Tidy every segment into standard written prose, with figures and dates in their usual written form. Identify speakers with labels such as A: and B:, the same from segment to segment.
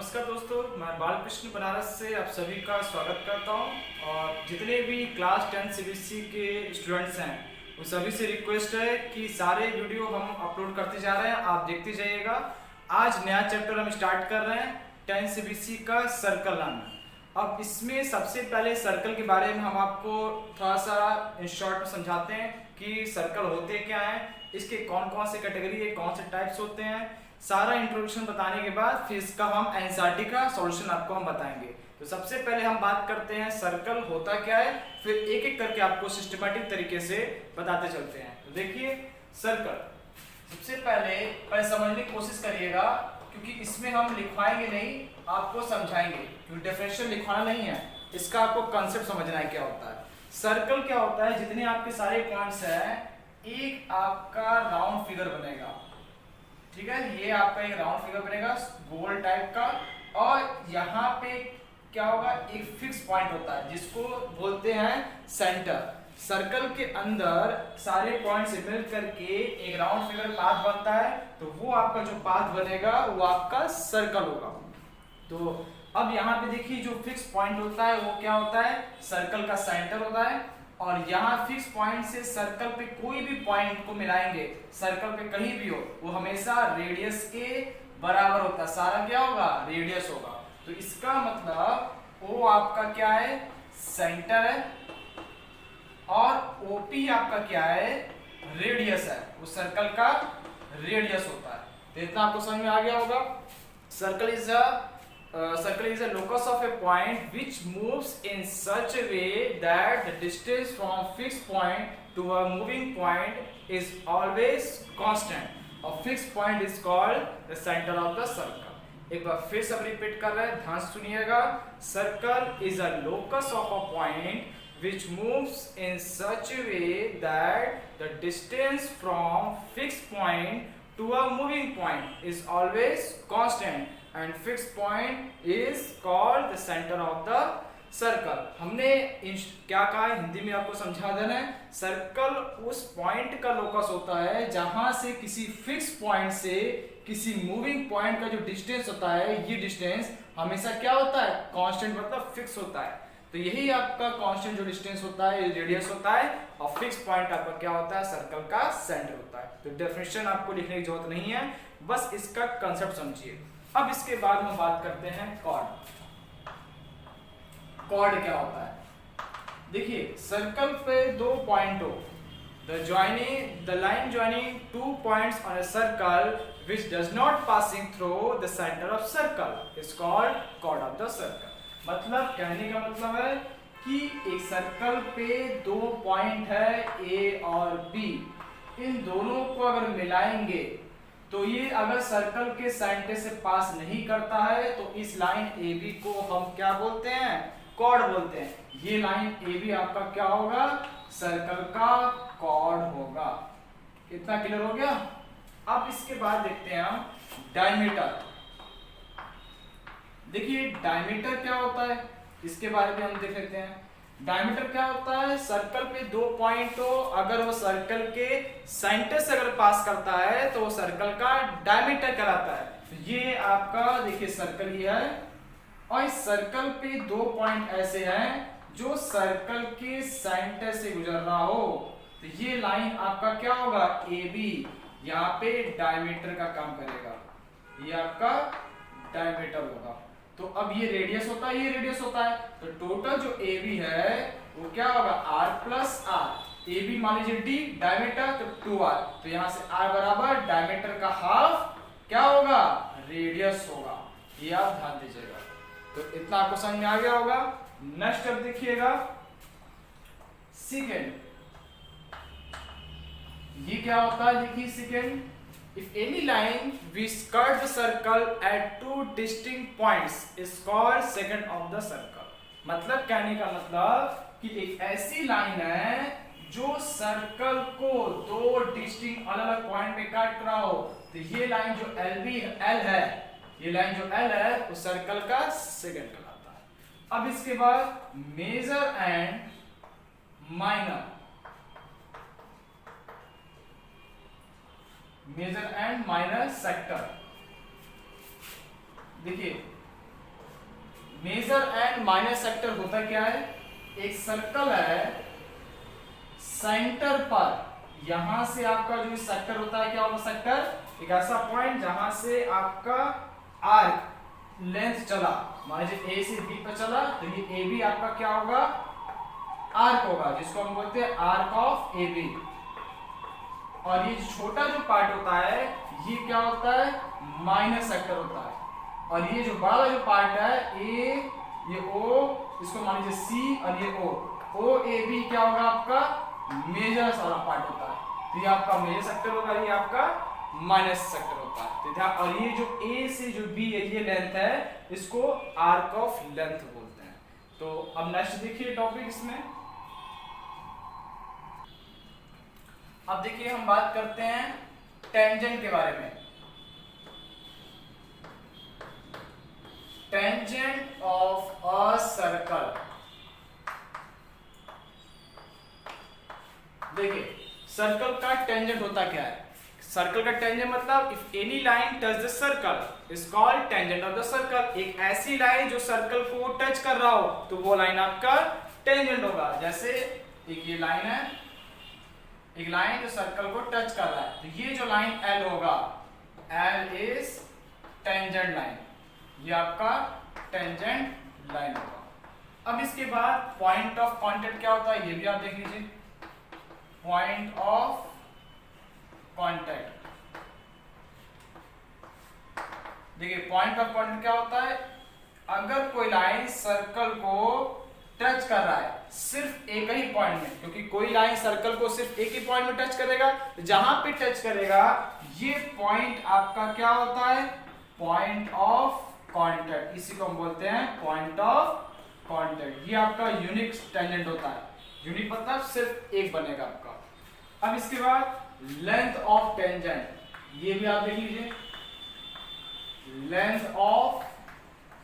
A: नमस्कार दोस्तों, मैं बालकृष्ण बनारस से आप सभी का स्वागत करता हूं। और जितने भी क्लास 10 सीबीएसई के स्टूडेंट्स हैं उन सभी से रिक्वेस्ट है कि सारे वीडियो हम अपलोड करते जा रहे हैं, आप देखते जाइएगा। आज नया चैप्टर हम स्टार्ट कर रहे हैं 10 सीबीएसई का सर्कल लाना। अब इसमें सबसे पहले सर्कल के बारे में हम आपको थोड़ा सा इन शॉर्ट में समझाते हैं कि सर्कल होते क्या हैं, इसके कौन कौन से कैटेगरी है, कौन से टाइप्स होते हैं। सारा इंट्रोडक्शन बताने के बाद फिर इसका हम एनसीईआरटी का सॉल्यूशन आपको हम बताएंगे। तो सबसे पहले हम बात करते हैं सर्कल होता क्या है, फिर एक एक करके आपको सिस्टमैटिक तरीके से बताते चलते हैं। तो देखिए सर्कल, सबसे पहले समझने की कोशिश करिएगा क्योंकि इसमें हम लिखवाएंगे नहीं, आपको समझाएंगे, क्योंकि डेफिनेशन लिखवाना नहीं है, इसका आपको कंसेप्ट समझना है क्या होता है। सर्कल क्या होता है, जितने आपके सारे पॉइंट्स हैं एक आपका राउंड फिगर बनेगा, ठीक है। ये आपका एक राउंड फिगर बनेगा गोल टाइप का, और यहाँ पे क्या होगा, एक फिक्स पॉइंट होता है जिसको बोलते हैं सेंटर। सर्कल के अंदर सारे पॉइंट से मिल करके एक राउंड फिगर पाथ बनता है, तो वो आपका जो पाथ बनेगा वो आपका सर्कल होगा। तो अब यहाँ पे देखिए जो फिक्स पॉइंट होता है वो क्या होता है, सर्कल का सेंटर होता है। और यहाँ फिक्स पॉइंट से सर्कल पे कोई भी पॉइंट को मिलाएंगे, सर्कल पे कहीं भी हो, वो हमेशा रेडियस के बराबर होता है। सारा क्या होगा, रेडियस होगा। तो इसका मतलब वो आपका क्या है, सेंटर है, और ओपी आपका क्या है, रेडियस है, वो सर्कल का रेडियस होता है। तो इतना आपको समझ में आ गया होगा। Circle is a locus of a point which moves in such a way that the distance from fixed point to a moving point is always constant. A fixed point is called the center of the circle. एक बार फिर सब repeat कर रहे हैं, ध्यान से सुनिएगा। Circle is a locus of a point which moves in such a way that the distance from fixed point to a moving point is always constant. And fixed point is called the center of the circle. हमने क्या कहा है, हिंदी में आपको समझा देना है। Circle उस पॉइंट का लोकस होता है जहां से किसी फिक्स पॉइंट से किसी मूविंग पॉइंट का जो डिस्टेंस होता है, ये डिस्टेंस हमेशा क्या होता है, कांस्टेंट, मतलब फिक्स होता है। तो यही आपका कांस्टेंट जो डिस्टेंस होता है, रेडियस होता है, और फिक्स पॉइंट आपका क्या होता है, सर्कल का सेंटर होता है। तो डेफिनेशन आपको लिखने की जरूरत नहीं है, बस इसका कंसेप्ट समझिए। अब इसके बाद हम बात करते हैं कॉर्ड। कॉर्ड क्या होता है, देखिए सर्कल पे दो पॉइंट हो, the line joining two points on a circle which does not passing through the center of circle is called chord of the circle। मतलब कहने का मतलब है कि एक सर्कल पे दो पॉइंट है ए और बी, इन दोनों को अगर मिलाएंगे तो ये अगर सर्कल के सेंटर से पास नहीं करता है तो इस लाइन ए बी को हम क्या बोलते हैं, कॉर्ड बोलते हैं। ये लाइन ए बी आपका क्या होगा, सर्कल का कॉर्ड होगा। कितना क्लियर हो गया। अब इसके बाद देखते हैं हम डायमीटर। देखिए डायमीटर क्या होता है, इसके बारे में हम देख लेते हैं। डायमीटर क्या होता है, सर्कल पे दो पॉइंट हो, अगर वो सर्कल के सेंटर से अगर पास करता है तो वो सर्कल का डायमीटर कहलाता है। तो ये आपका देखिए सर्कल ये है, और इस सर्कल पे दो पॉइंट ऐसे हैं जो सर्कल के सेंटर से गुजर रहा हो, तो ये लाइन आपका क्या होगा, ए बी, यहाँ पे डायमीटर का काम करेगा, ये आपका डायमीटर होगा। तो अब ये रेडियस होता है, ये रेडियस होता है, तो टोटल जो ए बी है वो क्या होगा, R plus R. A B मान लीजिए डी, डायमीटर तो 2r, तो यहां से आर बराबर डायमीटर का हाफ क्या होगा, रेडियस होगा। ये आप ध्यान दीजिएगा। तो इतना आपको समझ में आ गया होगा। नेक्स्ट अब देखिएगा सेकेंड। ये क्या होता है, देखिए second, if any line which cut the circle at two distinct points is called secant of the circle। मतलब कहने का मतलब कि एक ऐसी लाइन है जो सर्कल को दो डिस्टिंक्ट अलग अलग पॉइंट पे काट रहा हो, तो ये लाइन जो एल है, ये लाइन जो एल है वो सर्कल का सेकेंड कहलाता है। अब इसके बाद major and minor. Major and minor sector. देखिए मेजर एंड माइनर सेक्टर होता क्या है? एक सर्कल है, सेंटर पर यहां से आपका जो सेक्टर होता है क्या होगा? सेक्टर एक ऐसा पॉइंट जहां से आपका आर्क लेंथ चला, मान लीजिए ए से बी पर चला, तो ये ए बी आपका क्या होगा? आर्क होगा, जिसको हम बोलते हैं आर्क ऑफ ए बी। और ये छोटा जो पार्ट होता है ये क्या होता है? माइनर सेक्टर होता है। और ये जो बड़ा जो पार्ट है ए, ये ओ, इसको मान लीजिए सी, और ये ओ ए बी क्या होगा? आपका मेजर वाला पार्ट होता है। तो ये आपका मेजर सेक्टर होगा, ये आपका माइनस सेक्टर होता है। तो ध्यान, और ये जो ए से जो बी है ये लेंथ है, इसको आर्क ऑफ लेंथ बोलते हैं। तो अब नेक्स्ट देखिए टॉपिक इसमें। अब देखिए हम बात करते हैं टेंजेंट के बारे में। Tangent of a circle. देखिए सर्कल का टेंजेंट होता क्या है? सर्कल का टेंजेंट मतलब if any line touch the circle is called tangent of the circle. एक ऐसी लाइन जो सर्कल को टच कर रहा हो तो वो लाइन आपका टेंजेंट होगा। जैसे एक ये लाइन है, एक लाइन जो सर्कल को टच कर रहा है, तो ये जो लाइन L होगा, L इज टेंजेंट लाइन, ये आपका टेंजेंट लाइन होगा। अब इसके बाद पॉइंट ऑफ कांटेक्ट क्या होता है ये भी आप देख लीजिए। पॉइंट ऑफ कांटेक्ट, देखिए पॉइंट ऑफ कांटेक्ट क्या होता है? अगर कोई लाइन सर्कल को टच कर रहा है सिर्फ एक ही पॉइंट में, क्योंकि कोई लाइन सर्कल को सिर्फ एक ही पॉइंट में टच करेगा, तो जहां पे टच करेगा ये पॉइंट आपका क्या होता है? Point of contact. इसी को हम बोलते हैं पॉइंट ऑफ कांटेक्ट। ये आपका यूनिक टेंजेंट होता है। यूनिक मतलब सिर्फ एक बनेगा आपका। अब इसके बाद लेंथ ऑफ टेंजेंट, ये भी आप देख लीजिए। लेंथ ऑफ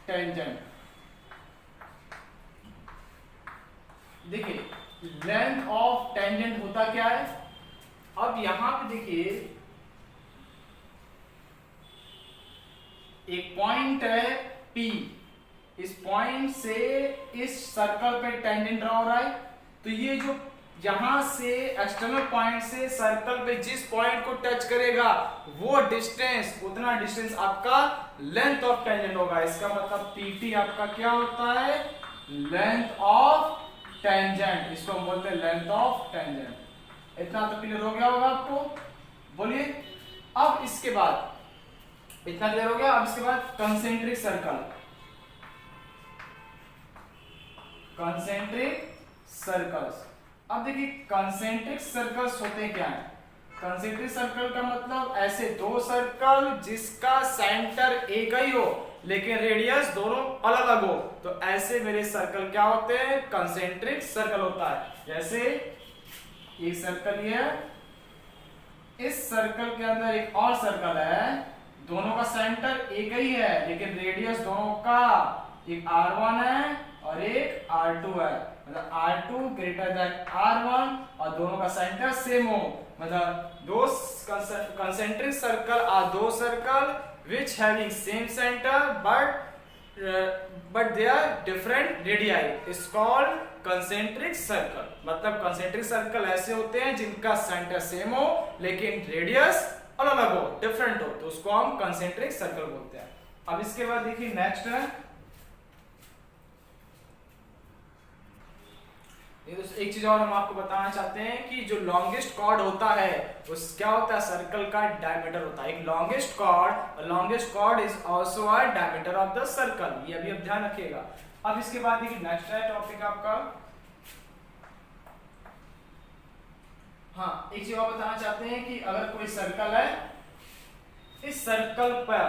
A: टेंजेंट, देखिए लेंथ ऑफ टेंजेंट होता क्या है? अब यहां पे देखिए एक पॉइंट है P, इस पॉइंट से इस सर्कल पे टेंजेंट ड्रॉ हो रहा है। तो ये जो यहां से एक्सटर्नल पॉइंट से सर्कल पे जिस पॉइंट को टच करेगा वो डिस्टेंस, उतना डिस्टेंस आपका लेंथ ऑफ टेंजेंट होगा। इसका मतलब PT आपका क्या होता है? Length of tangent. इसको हम बोलते हैं लेंथ ऑफ टेंजेंट। इतना तो क्लियर हो गया होगा आपको? बोलिए। अब इसके बाद इतना क्लियर हो गया। अब इसके बाद कंसेंट्रिक सर्कल। कंसेंट्रिक सर्कल्स, अब देखिए कंसेंट्रिक सर्कल्स होते क्या है? कंसेंट्रिक सर्कल का मतलब ऐसे दो सर्कल जिसका सेंटर एक ही हो लेकिन रेडियस दोनों अलग अलग हो, तो ऐसे मेरे सर्कल क्या होते हैं? कंसेंट्रिक सर्कल होता है। जैसे एक सर्कल ये है, इस सर्कल के अंदर एक और सर्कल है, दोनों का सेंटर एक ही है लेकिन रेडियस दोनों का एक R1 है और एक R2 है, मतलब R2 ग्रेटर देन R1 और दोनों का सेंटर सेम हो। मतलब दो concentric circle are those circle which having same center but they are different radii is called concentric circle। मतलब concentric circle ऐसे होते हैं जिनका सेंटर सेम हो लेकिन रेडियस अलग अलग हो, डिफरेंट हो, तो उसको हम concentric circle बोलते हैं। अब इसके बाद देखिए नेक्स्ट है, एक चीज और हम आपको बताना चाहते हैं कि जो लॉन्गेस्ट कॉर्ड होता है उस क्या होता है? सर्कल का डायमीटर होता है। एक longest chord is also a diameter of the circle. ये अभी आप ध्यान रखिएगा। अब इसके बाद देखिए नेक्स्ट है टॉपिक आपका, हाँ एक चीज और बताना चाहते हैं कि अगर कोई सर्कल है, इस सर्कल पर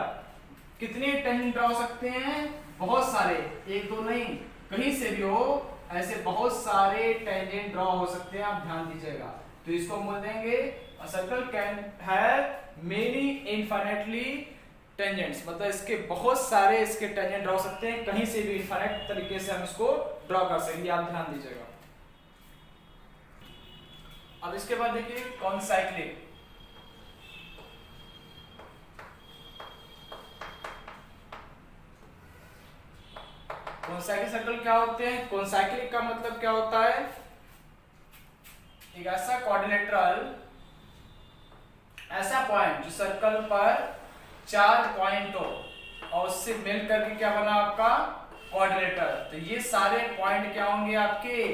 A: कितने टेंजेंट ड्रॉ हो सकते हैं? बहुत सारे, एक दो नहीं, कहीं से भी हो, ऐसे बहुत सारे टेंजेंट ड्रॉ हो सकते हैं। आप ध्यान दीजिएगा। तो इसको हम बोल देंगे a circle can have many infinitely tangents, मतलब इसके बहुत सारे इसके टेंजेंट ड्रॉ हो सकते हैं, कहीं से भी इनफाइनाइट तरीके से हम इसको ड्रॉ कर सकेंगे। आप ध्यान दीजिएगा। अब इसके बाद देखिए कॉन्साइक्लिक। कॉन्साइक्लिक सर्कल क्या होते हैं? कॉन्साइक्लिक का मतलब क्या होता है? एक ऐसा क्वाड्रिलेटरल, ऐसा पॉइंट जो सर्कल पर 4 पॉइंट हो और उससे मिल करके क्या बना आपका क्वाड्रिलेटरल। तो ये सारे पॉइंट क्या होंगे आपके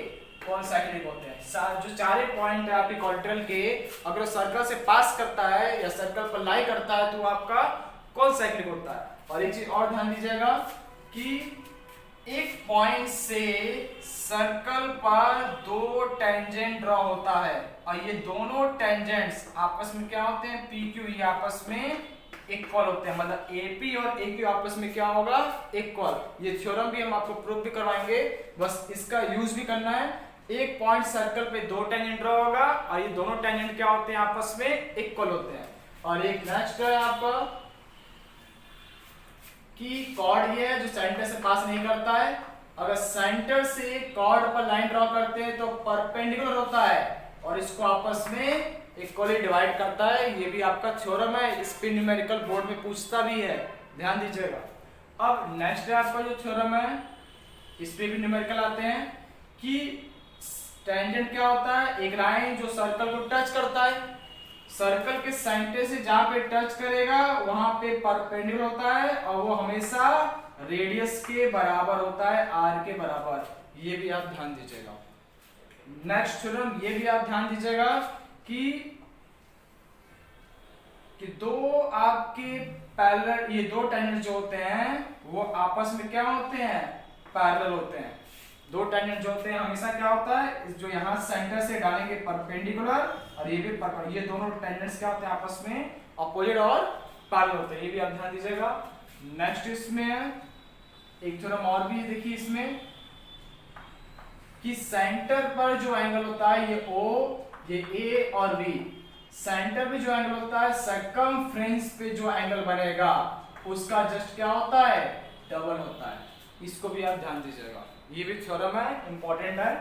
A: कॉन्साइक्लिक होते हैं। जो चारे पॉइंट है आपके क्वाड्रिलेटरल के, अगर सर्कल से पास करता है या सर्कल पर लाई करता है तो आपका कॉन्साइक्लिक होता है। और एक चीज और ध्यान दीजिएगा कि एक पॉइंट से सर्कल पर 2 टेंजेंट ड्रॉ होता है और ये दोनों टेंजेंट्स आपस में क्या होते हैं? PQ, ये आपस में इक्वल होते हैं, मतलब AP और AQ आपस में क्या होगा? इक्वल। ये थ्योरम भी हम आपको प्रूव भी करवाएंगे, बस इसका यूज भी करना है। एक पॉइंट सर्कल पे 2 टेंजेंट ड्रॉ होगा और ये दोनों टेंजेंट क्या होते हैं? आपस में इक्वल होते हैं। और एक नेक्स्ट है आपका कि कॉर्ड ये है जो सेंटर से पास नहीं करता है। अगर सेंटर से कॉर्ड पर लाइन ड्रॉ करते हैं तो परपेंडिकुलर होता है और इसको आपस में इक्वली डिवाइड करता है। ये भी आपका थ्योरम है, इस पे न्यूमेरिकल बोर्ड में पूछता भी है, ध्यान दीजिएगा। अब नेक्स्ट है आपका जो थ्योरम है, इस पे भी न्यूमेरिकल आते हैं कि टेंजेंट क्या होता है? एक लाइन जो सर्कल को टच करता है, सर्कल के सेंटर से जहां पे टच करेगा वहां पे परपेंडिकुलर होता है और वो हमेशा रेडियस के बराबर होता है, r के बराबर। ये भी आप ध्यान दीजिएगा। नेक्स्ट थ्योरम ये भी आप ध्यान दीजिएगा कि दो आपके पैरेलल, ये 2 टेंजेंट जो होते हैं वो आपस में क्या होते हैं? पैरेलल होते हैं। 2 टेंजेंट जो होते हैं हमेशा क्या होता है? जो यहाँ सेंटर से डालेंगे परपेंडिकुलर और ये भी परपेंडिकुलर, ये दोनों टेंजेंट्स क्या होते हैं? आपस में अपोजिट और पैरेलल होते हैं। ये भी आप ध्यान दीजिएगा। नेक्स्ट इसमें एक थ्योरम और भी देखिए इसमें कि सेंटर पर जो एंगल होता है ये O, ये A और B, सेंटर पे जो एंगल होता है सर्कमफ्रेंस पे जो एंगल बनेगा उसका जस्ट क्या होता है? डबल होता है। इसको भी आप ध्यान दीजिएगा। ये भी थ्योरम है, इंपॉर्टेंट है,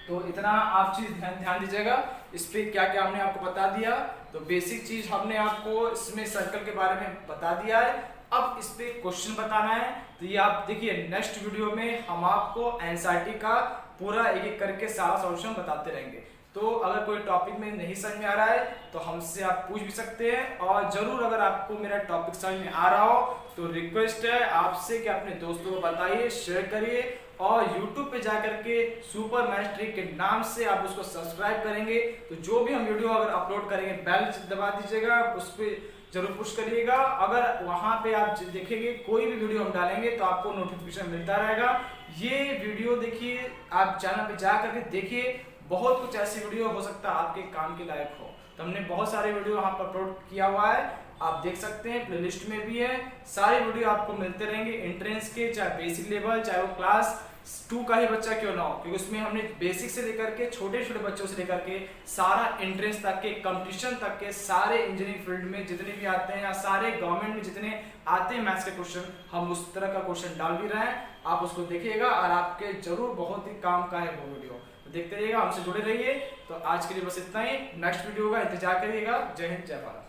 A: तो इतना आप चीज ध्यान दीजिएगा। इस पे क्या क्या हमने आपको बता दिया, तो बेसिक चीज हमने आपको इसमें सर्कल के बारे में बता दिया है। अब इस पे क्वेश्चन बताना है, तो ये आप देखिए नेक्स्ट वीडियो में हम आपको एनसीईआरटी का पूरा एक एक करके सारा सॉल्यूशन बताते रहेंगे। तो अगर कोई टॉपिक में नहीं समझ में आ रहा है तो हमसे आप पूछ भी सकते हैं, और जरूर अगर आपको मेरा टॉपिक समझ में आ रहा हो तो रिक्वेस्ट है आपसे कि अपने दोस्तों को बताइए, शेयर करिए, और YouTube पे जाकर के सुपर मैस्ट्री के नाम से आप उसको सब्सक्राइब करेंगे तो जो भी हम वीडियो अगर अपलोड करेंगे बेल दबा दीजिएगा, उस पर जरूर पुश करिएगा। अगर वहां पे आप देखेंगे कोई भी वीडियो हम डालेंगे तो आपको नोटिफिकेशन मिलता रहेगा। ये वीडियो देखिए, आप चैनल पे जा करके देखिए, बहुत कुछ ऐसी वीडियो हो सकता है आपके काम के लायक हो। तो हमने बहुत सारे वीडियो वहां पर अपलोड किया हुआ है, आप देख सकते हैं, प्लेलिस्ट में भी है। सारे वीडियो आपको मिलते रहेंगे एंट्रेंस के, चाहे बेसिक लेवल, चाहे वो क्लास 2 का ही बच्चा क्यों ना हो, क्योंकि उसमें हमने बेसिक से लेकर के छोटे छोटे बच्चों से लेकर के सारा एंट्रेंस तक के, कंपटीशन तक के, सारे इंजीनियरिंग फील्ड में जितने भी आते हैं या सारे गवर्नमेंट में जितने आते हैं मैथ्स के क्वेश्चन, हम उस तरह का क्वेश्चन डाल भी रहे हैं। आप उसको देखिएगा और आपके जरूर बहुत ही काम का है वो वीडियो, तो देखते रहिएगा, हमसे जुड़े रहिए। तो आज के लिए बस इतना ही, नेक्स्ट वीडियो का इंतजार करिएगा। जय हिंद, जय भारत।